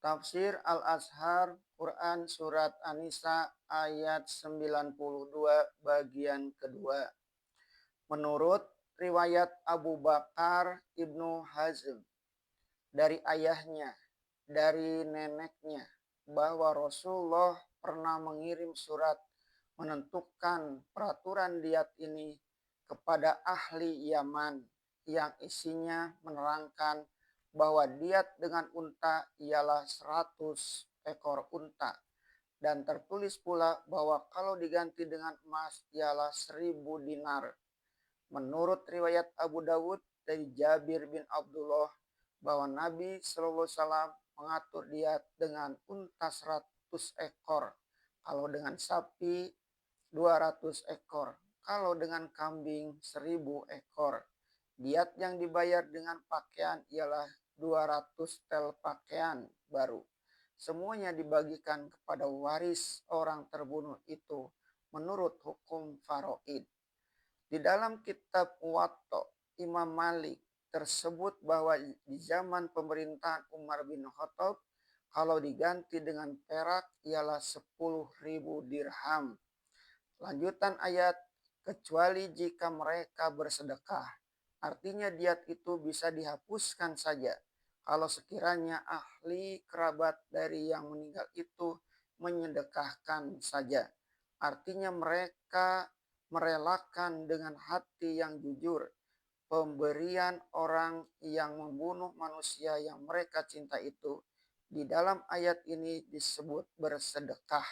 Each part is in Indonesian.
Tafsir Al-Azhar Quran Surat An-Nisa ayat 92 bagian kedua. Menurut riwayat Abu Bakar Ibnu Hazm dari ayahnya, dari neneknya, bahwa Rasulullah pernah mengirim surat menentukan peraturan diat ini kepada ahli Yaman yang isinya menerangkan bahwa diat dengan unta ialah 100 ekor unta, dan tertulis pula bahwa kalau diganti dengan emas ialah 1000 dinar. Menurut riwayat Abu Dawud dari Jabir bin Abdullah bahwa Nabi Shallallahu Alaihi Wasallam mengatur diat dengan unta 100 ekor, kalau dengan sapi 200 ekor, kalau dengan kambing 1000 ekor. Diat yang dibayar dengan pakaian ialah 200 tel pakaian baru. Semuanya dibagikan kepada waris orang terbunuh itu menurut hukum faraid. Di dalam kitab Muwatta Imam Malik tersebut bahwa di zaman pemerintahan Umar bin Khattab, kalau diganti dengan perak ialah 10.000 dirham. Lanjutan ayat, kecuali jika mereka bersedekah. Artinya diat itu bisa dihapuskan saja kalau sekiranya ahli kerabat dari yang meninggal itu menyedekahkan saja. Artinya mereka merelakan dengan hati yang jujur pemberian orang yang membunuh manusia yang mereka cinta itu. Di dalam ayat ini disebut bersedekah.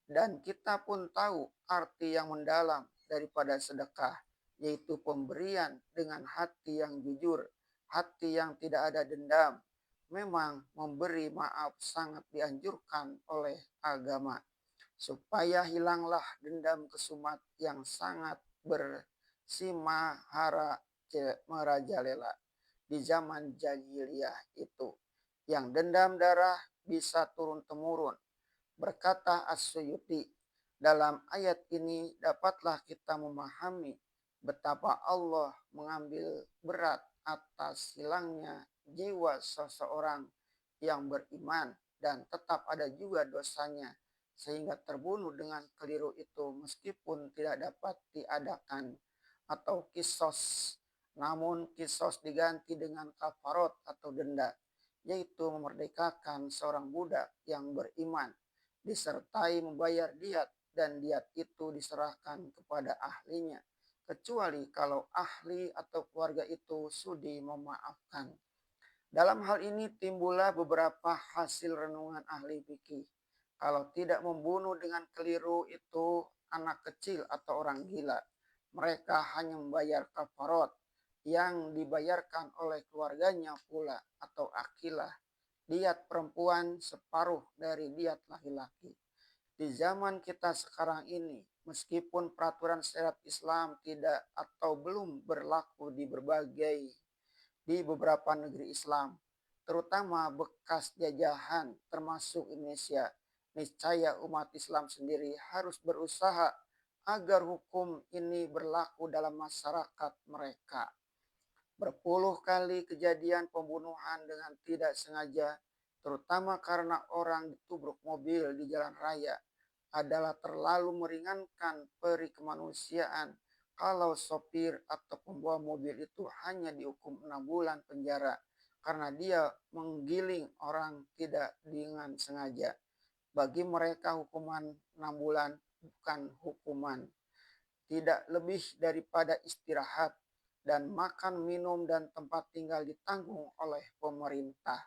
Dan kita pun tahu arti yang mendalam daripada sedekah, yaitu pemberian dengan hati yang jujur, hati yang tidak ada dendam. Memang memberi maaf sangat dianjurkan oleh agama, supaya hilanglah dendam kesumat yang sangat bersimahara merajalela di zaman jahiliyah itu. Yang dendam darah bisa turun-temurun. Berkata As-Suyuti, dalam ayat ini dapatlah kita memahami betapa Allah mengambil berat atas hilangnya jiwa seseorang yang beriman dan tetap ada juga dosanya, sehingga terbunuh dengan keliru itu meskipun tidak dapat diadakan atau kisos, namun kisos diganti dengan kafarot atau denda, yaitu memerdekakan seorang budak yang beriman disertai membayar diat, dan diat itu diserahkan kepada ahlinya, kecuali kalau ahli atau keluarga itu sudi memaafkan. Dalam hal ini timbullah beberapa hasil renungan ahli fikih. Kalau tidak membunuh dengan keliru itu anak kecil atau orang gila, mereka hanya membayar kafarot yang dibayarkan oleh keluarganya pula atau akilah. Diat perempuan separuh dari diat laki-laki. Di zaman kita sekarang ini, meskipun peraturan syariat Islam tidak atau belum berlaku di beberapa negeri Islam, terutama bekas jajahan termasuk Indonesia, niscaya umat Islam sendiri harus berusaha agar hukum ini berlaku dalam masyarakat mereka. Berpuluh kali kejadian pembunuhan dengan tidak sengaja, terutama karena orang ditubruk mobil di jalan raya, adalah terlalu meringankan peri kemanusiaan kalau sopir atau pembawa mobil itu hanya dihukum 6 bulan penjara karena dia menggiling orang tidak dengan sengaja. Bagi mereka hukuman 6 bulan bukan hukuman, tidak lebih daripada istirahat, dan makan, minum, dan tempat tinggal ditanggung oleh pemerintah.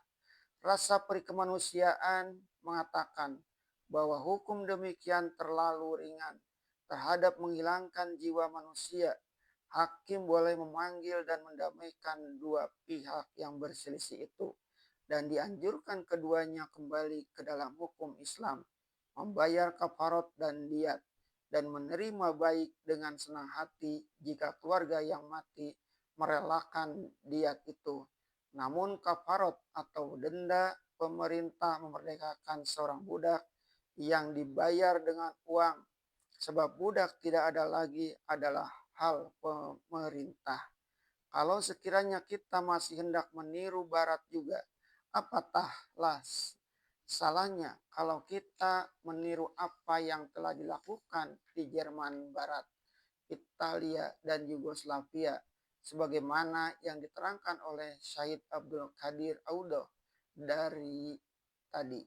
Rasa perikemanusiaan mengatakan bahwa hukum demikian terlalu ringan terhadap menghilangkan jiwa manusia. Hakim boleh memanggil dan mendamaikan dua pihak yang berselisih itu, dan dianjurkan keduanya kembali ke dalam hukum Islam, membayar kafarat dan diat, dan menerima baik dengan senang hati jika keluarga yang mati merelakan diat itu. Namun kafarat atau denda pemerintah memerdekakan seorang budak yang dibayar dengan uang, sebab budak tidak ada lagi adalah hal pemerintah. Kalau sekiranya kita masih hendak meniru barat juga, apatahlah Salahnya kalau kita meniru apa yang telah dilakukan di Jerman Barat, Italia, dan Yugoslavia, sebagaimana yang diterangkan oleh Syahid Abdul Qadir Audo dari tadi.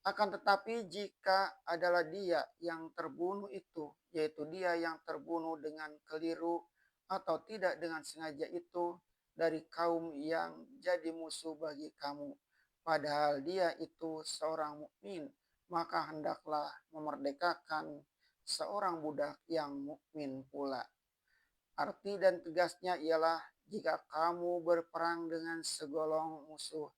Akan tetapi jika adalah dia yang terbunuh itu, yaitu dia yang terbunuh dengan keliru atau tidak dengan sengaja itu dari kaum yang jadi musuh bagi kamu, padahal dia itu seorang mukmin, maka hendaklah memerdekakan seorang budak yang mukmin pula. Arti dan tegasnya ialah jika kamu berperang dengan segolong musuh,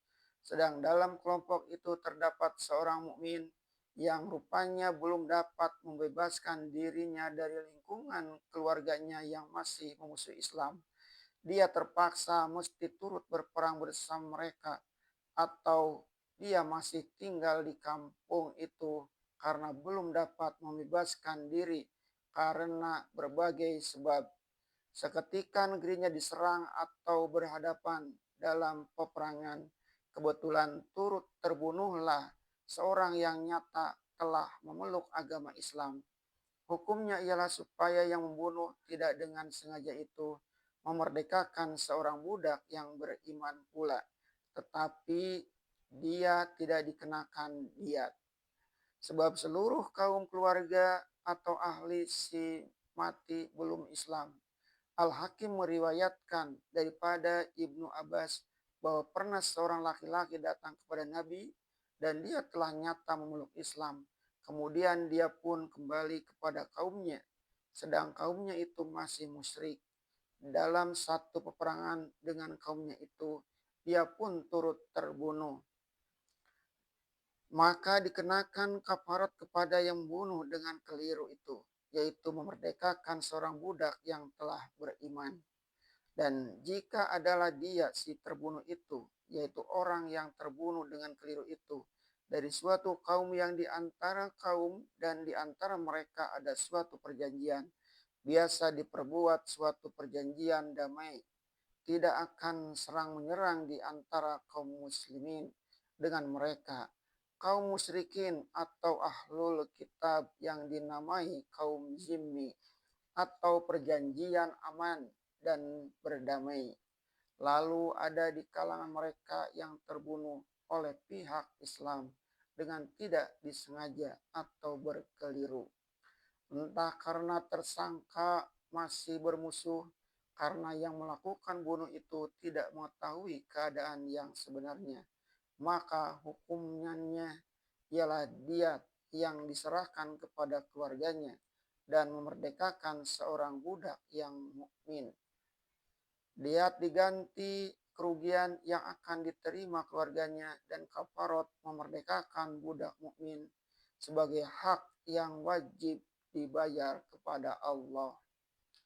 sedang dalam kelompok itu terdapat seorang mukmin yang rupanya belum dapat membebaskan dirinya dari lingkungan keluarganya yang masih memusuhi Islam, dia terpaksa mesti turut berperang bersama mereka, atau dia masih tinggal di kampung itu karena belum dapat membebaskan diri karena berbagai sebab. Seketika negerinya diserang atau berhadapan dalam peperangan, kebetulan turut terbunuhlah seorang yang nyata telah memeluk agama Islam. Hukumnya ialah supaya yang membunuh tidak dengan sengaja itu memerdekakan seorang budak yang beriman pula, tetapi dia tidak dikenakan diat. Sebab seluruh kaum keluarga atau ahli si mati belum Islam. Al-Hakim meriwayatkan daripada Ibnu Abbas bahwa pernah seorang laki-laki datang kepada Nabi dan dia telah nyata memeluk Islam. Kemudian dia pun kembali kepada kaumnya, sedang kaumnya itu masih musyrik. Dalam satu peperangan dengan kaumnya itu, dia pun turut terbunuh. Maka dikenakan kafarat kepada yang membunuh dengan keliru itu, yaitu memerdekakan seorang budak yang telah beriman. Dan jika adalah dia si terbunuh itu, yaitu orang yang terbunuh dengan keliru itu, dari suatu kaum yang di antara kaum dan di antara mereka ada suatu perjanjian, biasa diperbuat suatu perjanjian damai, tidak akan serang menyerang di antara kaum muslimin dengan mereka. Kaum musyrikin atau ahlul kitab yang dinamai kaum zimmi atau perjanjian aman dan berdamai. Lalu ada di kalangan mereka yang terbunuh oleh pihak Islam dengan tidak disengaja atau berkeliru. Entah karena tersangka masih bermusuh, karena yang melakukan bunuh itu tidak mengetahui keadaan yang sebenarnya, maka hukumnya ialah diat yang diserahkan kepada keluarganya dan memerdekakan seorang budak yang mukmin. Diat diganti kerugian yang akan diterima keluarganya dan kafarat memerdekakan budak mukmin sebagai hak yang wajib dibayar kepada Allah.